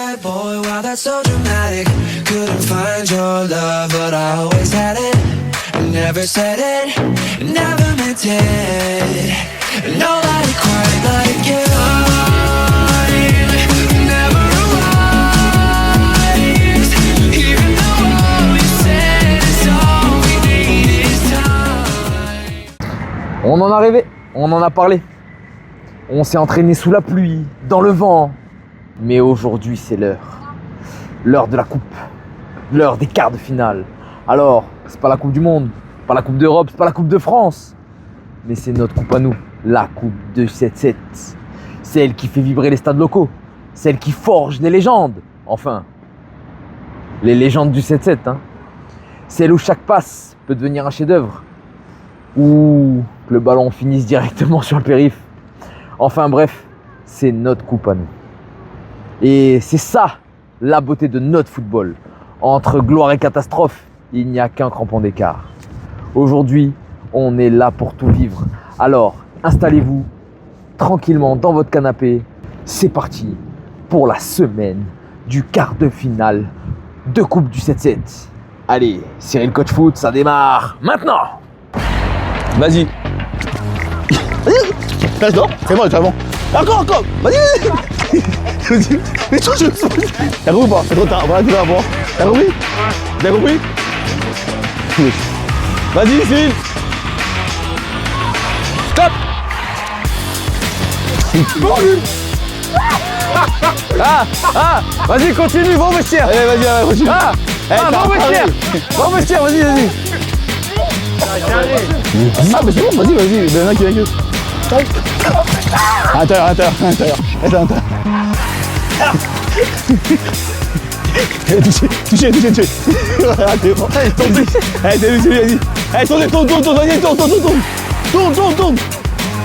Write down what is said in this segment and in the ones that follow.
bad boy, wow that's so dramatic. Couldn't find your love, but I always had it. Never said it, never meant it. Nobody quite like you. Time never arrives, even though all we said is all we need is time. On en a rêvé, on en a parlé. On s'est entraîné sous la pluie, dans le vent. Mais aujourd'hui, c'est l'heure. L'heure de la coupe. L'heure des quarts de finale. Alors, c'est pas la Coupe du Monde, pas la Coupe d'Europe, c'est pas la Coupe de France. Mais c'est notre coupe à nous. La Coupe de 7-7. Celle qui fait vibrer les stades locaux. Celle qui forge des légendes. Enfin, les légendes du 7-7. Hein. Celle où chaque passe peut devenir un chef-d'œuvre. Ou que le ballon finisse directement sur le périph'. Enfin bref, c'est notre coupe à nous. Et c'est ça, la beauté de notre football. Entre gloire et catastrophe, il n'y a qu'un crampon d'écart. Aujourd'hui, on est là pour tout vivre. Alors, installez-vous tranquillement dans votre canapé. C'est parti pour la semaine du quart de finale de Coupe du 7-7. Allez, Cyril Coach Foot, ça démarre maintenant. Vas-y. Vas-y. Non, fais-moi avant. Encore. Vas-y. Vas-y. Mais toi, t'as compris ou pas? C'est trop tard. Voilà, tu vas voir. T'as compris? T'as compris? Vas-y, Cyril. Stop. Vas-y, continue, bon vestiaire. Allez, vas-y, continue. Bon vestiaire, vas-y. Ah, mais c'est bon, vas-y. Il y en a qui vient que. Intérieur. Touché. Allez, tombé. Allez, c'est lui, vas-y. Allez, tourne, vas-y, tourne.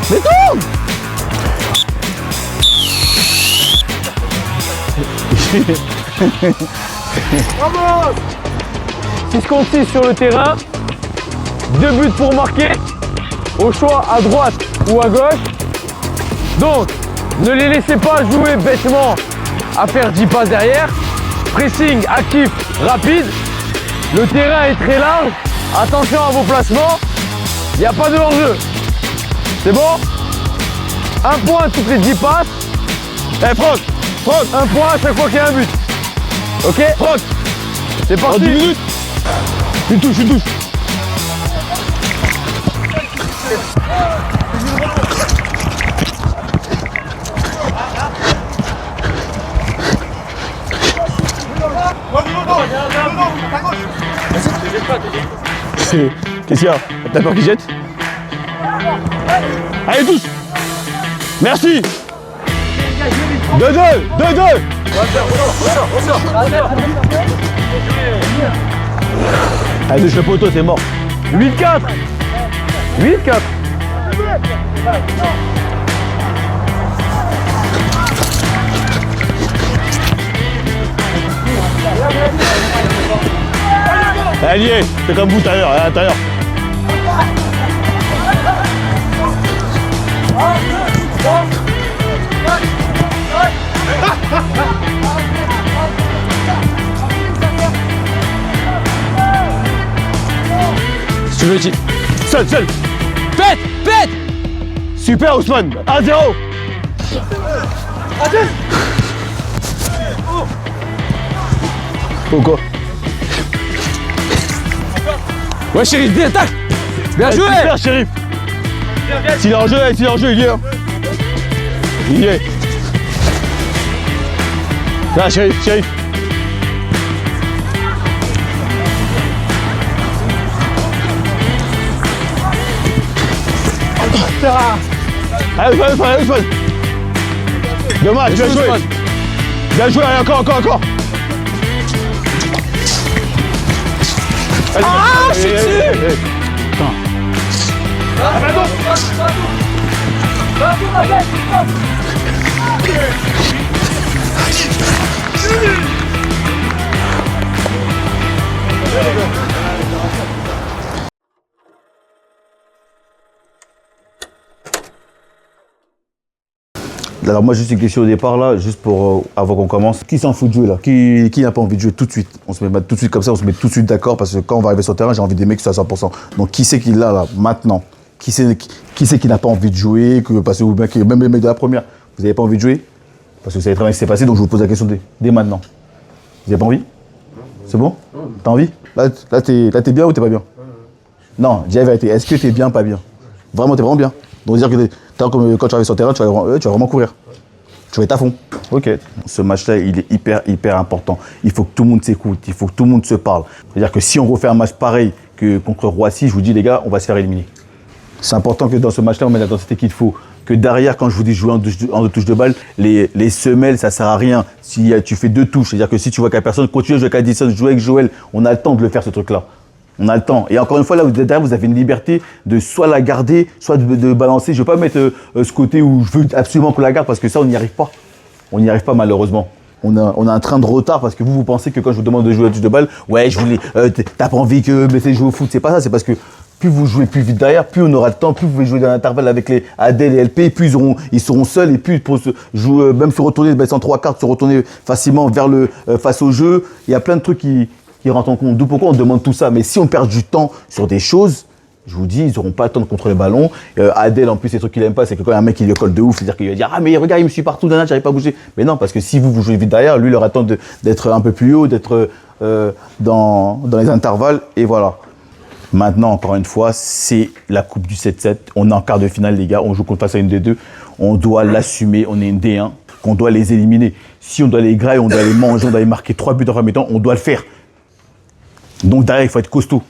Mais tourne. Vamos 6 contre 6 sur le terrain. 2 buts pour marquer. Au choix à droite ou à gauche. Donc, ne les laissez pas jouer bêtement à faire 10 passes derrière. Pressing actif, rapide. Le terrain est très large. Attention à vos placements. Il n'y a pas de hors-jeu. C'est bon? Un point toutes les 10 passes. Franck. Un point à chaque fois qu'il y a un but. Ok? Franck. C'est parti. 10 minutes. Une touche. Qu'est-ce qu'il y a? T'as peur qu'il jette? Allez tous. Merci. 2-2. Allez, touche le poteau, c'est mort. 8-4. Allez, c'est comme vous tout à l'heure, à l'intérieur. Si tu veux, seul. Pète. Super Ousmane, 1-0. Pourquoi? Ouais, Chérif, viens, attaque. Bien joué. Super, Chérif. S'il est en jeu, il y est. Il y est. Là, Chérif. Allez, Ousmane. Dommage, bien joué. Allez, encore. Allez, je suis dessus. Alors moi, juste une question au départ, là, juste pour avant qu'on commence. Qui s'en fout de jouer, là? Qui n'a pas envie de jouer tout de suite? On se met tout de suite comme ça, on se met tout de suite d'accord, parce que quand on va arriver sur le terrain, j'ai envie des mecs qui sont à 100%. Donc qui c'est qui est là, maintenant? Qui c'est qui n'a pas envie de jouer, parce que même les mecs de la première, vous n'avez pas envie de jouer? Parce que vous savez très bien ce qui s'est passé, donc je vous pose la question dès maintenant. Vous n'avez pas envie? C'est bon? T'as envie? Là, t'es bien ou t'es pas bien? Non, dis la vérité. Est-ce que t'es bien, pas bien? Vraiment, t'es vraiment bien. Donc dire que quand tu arrives sur le terrain, tu vas vraiment courir. Tu vas être à fond. Ok. Ce match-là, il est hyper important. Il faut que tout le monde s'écoute. Il faut que tout le monde se parle. C'est-à-dire que si on refait un match pareil que contre Roissy, je vous dis les gars, on va se faire éliminer. C'est important que dans ce match-là, on mette l'intensité qu'il faut. Que derrière, quand je vous dis jouer en deux touches de balle, les semelles, ça sert à rien. Si tu fais 2 touches, c'est-à-dire que si tu vois qu'à personne continue à jouer avec Addison, jouer avec Joël, on a le temps de le faire ce truc-là. On a le temps. Et encore une fois, là, derrière, vous avez une liberté de soit la garder, soit de balancer. Je ne veux pas mettre ce côté où je veux absolument qu'on la garde parce que ça, on n'y arrive pas. On n'y arrive pas, malheureusement. On a un train de retard parce que vous pensez que quand je vous demande de jouer à la touche de balle, ouais, t'as pas envie que Bessé joue au foot. C'est pas ça, c'est parce que plus vous jouez plus vite derrière, plus on aura le temps, plus vous pouvez jouer dans l'intervalle avec les Adèle et LP, plus ils seront seuls et plus pour jouer, même se retourner, sans 3 cartes, se retourner facilement face au jeu. Il y a plein de trucs qui rentrent en compte. D'où pourquoi on demande tout ça. Mais si on perd du temps sur des choses, je vous dis, ils n'auront pas le temps de contrôler le ballon. Adèle, en plus, les trucs qu'il n'aime pas, c'est que quand il y a un mec qui lui colle de ouf, c'est-à-dire qu'il va dire ah mais regarde, il me suit partout, j'arrive pas à bouger. Mais non, parce que si vous jouez vite derrière, lui, il aura le temps d'être un peu plus haut, d'être dans les intervalles, et voilà. Maintenant, encore une fois, c'est la coupe du 7-7. On est en quart de finale, les gars. On joue contre face à une D2. On doit l'assumer. On est une D1. On doit les éliminer. Si on doit les grailler, on doit les manger, on doit les marquer 3 buts en premier temps, on doit le faire. Donc derrière, il faut être costaud.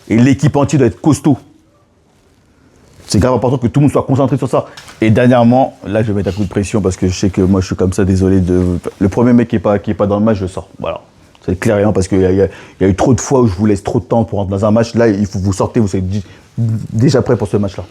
Et l'équipe entière doit être costaud. C'est grave important que tout le monde soit concentré sur ça. Et dernièrement, là, je vais mettre un coup de pression parce que je sais que moi, je suis comme ça, désolé. Le premier mec qui est pas dans le match, je sors. Voilà. C'est clair et rien parce qu'il y a eu trop de fois où je vous laisse trop de temps pour rentrer dans un match. Là, il faut vous sortez, vous êtes déjà prêt pour ce match-là.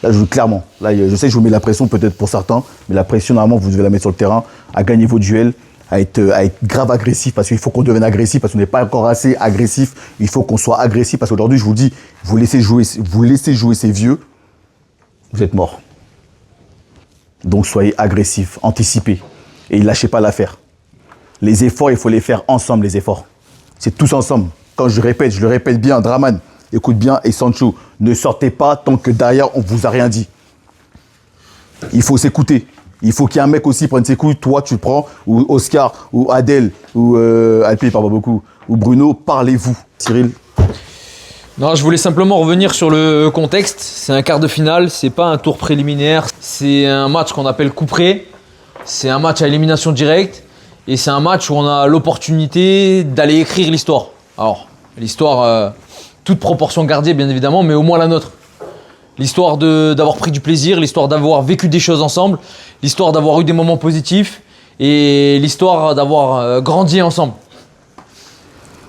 Là, je vous clairement. Là, je sais que je vous mets la pression peut-être pour certains, mais la pression, normalement, vous devez la mettre sur le terrain, à gagner vos duels, à être grave agressif parce qu'il faut qu'on devienne agressif parce qu'on n'est pas encore assez agressif. Il faut qu'on soit agressif parce qu'aujourd'hui, je vous dis, vous laissez jouer ces vieux, vous êtes morts. Donc, soyez agressif, anticipez et lâchez pas l'affaire. Les efforts, il faut les faire ensemble, les efforts. C'est tous ensemble. Quand je le répète bien, Draman, écoute bien, et Sancho, ne sortez pas tant que derrière, on ne vous a rien dit. Il faut s'écouter. Il faut qu'il y ait un mec aussi qui prenne ses couilles. Toi, tu le prends, ou Oscar, ou Adèle, ou Alpi, il parle pas beaucoup, ou Bruno, parlez-vous. Cyril? Non, je voulais simplement revenir sur le contexte. C'est un quart de finale, c'est pas un tour préliminaire. C'est un match qu'on appelle couperé. C'est un match à élimination directe. Et c'est un match où on a l'opportunité d'aller écrire l'histoire. Alors, l'histoire, toute proportion gardée bien évidemment, mais au moins la nôtre. L'histoire d'avoir pris du plaisir, l'histoire d'avoir vécu des choses ensemble, l'histoire d'avoir eu des moments positifs et l'histoire d'avoir grandi ensemble.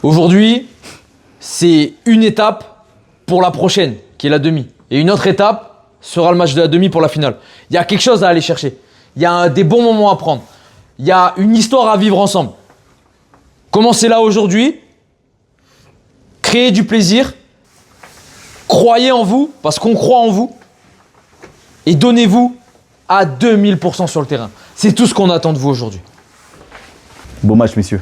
Aujourd'hui, c'est une étape pour la prochaine, qui est la demi. Et une autre étape sera le match de la demi pour la finale. Il y a quelque chose à aller chercher. Il y a des bons moments à prendre. Il y a une histoire à vivre ensemble. Commencez là aujourd'hui. Créez du plaisir. Croyez en vous, parce qu'on croit en vous. Et donnez-vous à 2000% sur le terrain. C'est tout ce qu'on attend de vous aujourd'hui. Bon match, messieurs.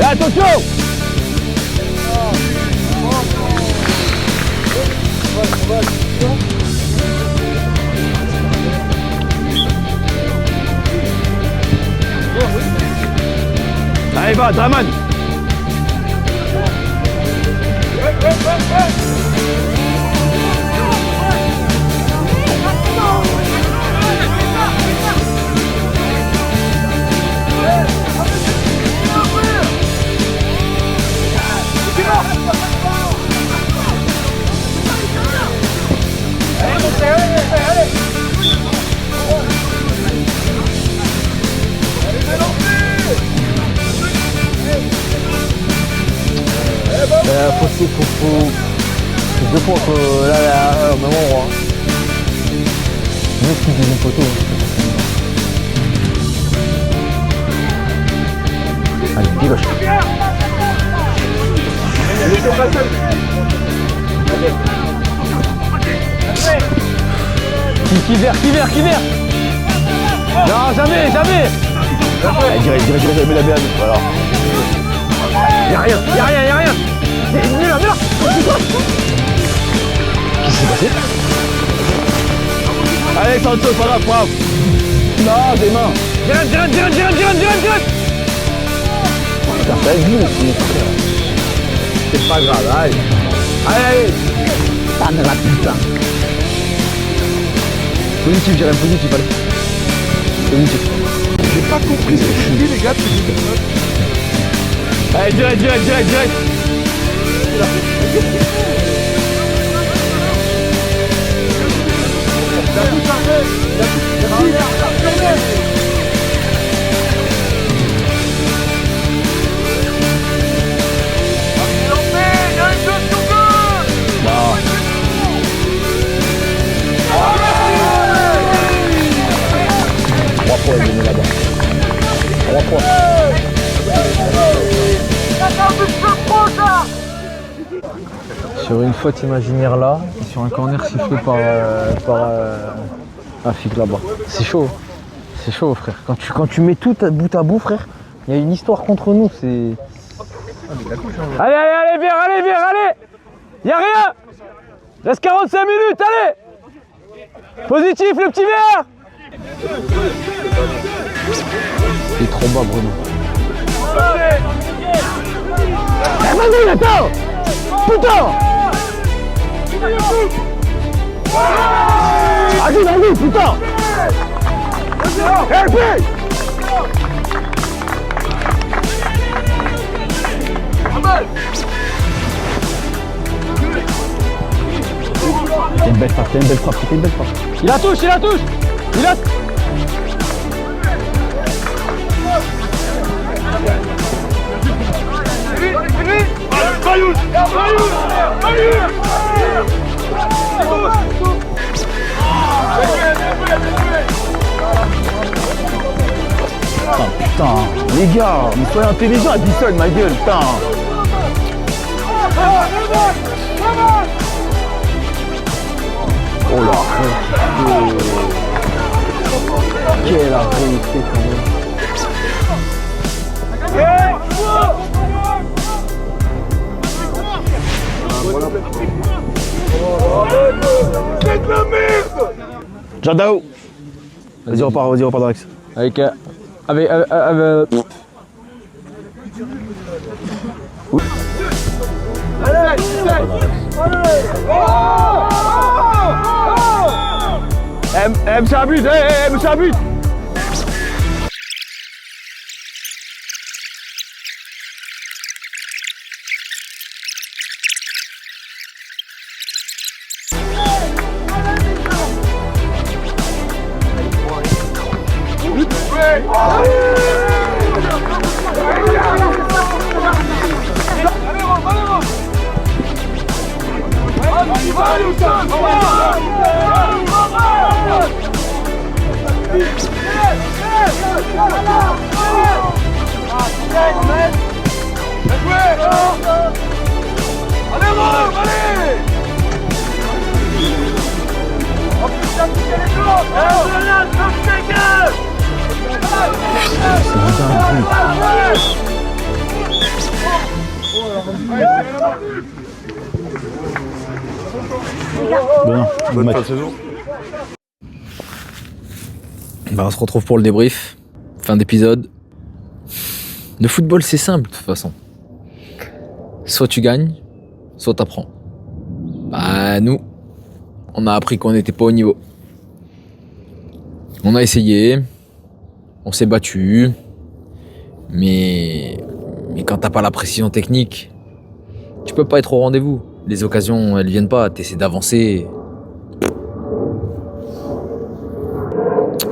Attention! Allez, va, Draman! Allez, fois que là, au même endroit. Juste une deuxième photo. Allez, dégage. Qui vert. Non, jamais. Direct, mets la BM. Voilà. Y'a rien. Mets là. Qu'est-ce qui s'est passé? Allez, Sancho, pas grave. Non, des mains. Direct. Putain, ça vu aussi. C'est pas grave, allez. Putain de la putain. Positif, Jérém, positif, allez. Positif. J'ai pas compris ce que je dis, les gars, depuis tout à l'heure. Allez, direct. Sur une faute imaginaire là, et sur un corner sifflé par Afik là-bas. C'est chaud frère. Quand tu mets tout bout à bout frère, il y a une histoire contre nous, c'est... Allez, Vert, y'a rien. Reste 45 minutes, allez. Positif le petit Vert. Il est trop bas Bruno. Vas-y, attends. Putain. Vas-y, putain. C'est une belle frappe. Il la touche. Putain, les gars, mais soyez intelligents à 10 seul, ma gueule, putain. Oh là, quelle arrêté quand même. C'est de la merde. Jadao. Vas-y, repars dans l'axe. Avec c'est un but, c'est un but. Bonne fin de saison. on se retrouve pour le débrief. Fin d'épisode. Le football, c'est simple de toute façon. Soit tu gagnes, soit t'apprends. Bah nous, on a appris qu'on n'était pas au niveau. On a essayé, on s'est battu, mais quand t'as pas la précision technique, tu peux pas être au rendez-vous. Les occasions, elles viennent pas, t'essaies d'avancer.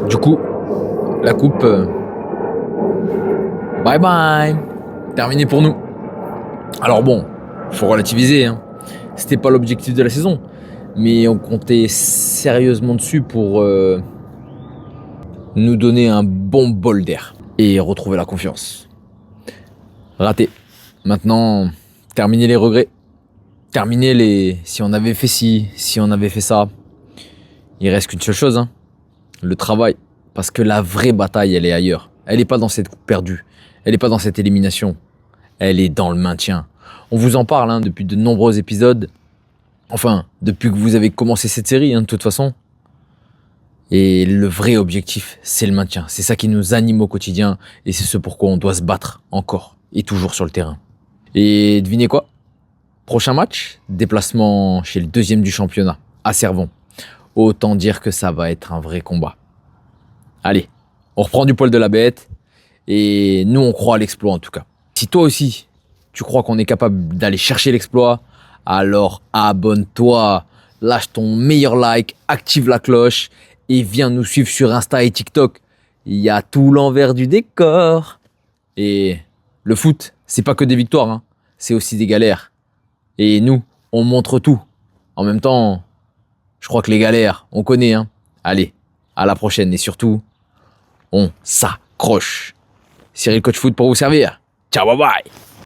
Du coup, la coupe, bye bye, terminé pour nous. Alors bon, faut relativiser, hein. C'était pas l'objectif de la saison, mais on comptait sérieusement dessus pour nous donner un bon bol d'air et retrouver la confiance. Raté. Maintenant, terminer les regrets. Terminer les si on avait fait ci, si on avait fait ça. Il reste qu'une seule chose, hein, le travail. Parce que la vraie bataille, elle est ailleurs. Elle n'est pas dans cette coupe perdue. Elle n'est pas dans cette élimination. Elle est dans le maintien. On vous en parle hein, depuis de nombreux épisodes. Enfin, depuis que vous avez commencé cette série, hein, de toute façon. Et le vrai objectif, c'est le maintien. C'est ça qui nous anime au quotidien. Et c'est ce pourquoi on doit se battre encore et toujours sur le terrain. Et devinez quoi ? Prochain match, déplacement chez le 2e du championnat, à Cervon. Autant dire que ça va être un vrai combat. Allez, on reprend du poil de la bête. Et nous, on croit à l'exploit en tout cas. Si toi aussi, tu crois qu'on est capable d'aller chercher l'exploit, alors abonne-toi, lâche ton meilleur like, active la cloche et viens nous suivre sur Insta et TikTok. Il y a tout l'envers du décor. Et le foot, c'est pas que des victoires, hein. C'est aussi des galères. Et nous, on montre tout. En même temps, je crois que les galères, on connaît. Hein. Allez, à la prochaine et surtout, on s'accroche. Cyril Coach Foot pour vous servir. Ciao, bye bye.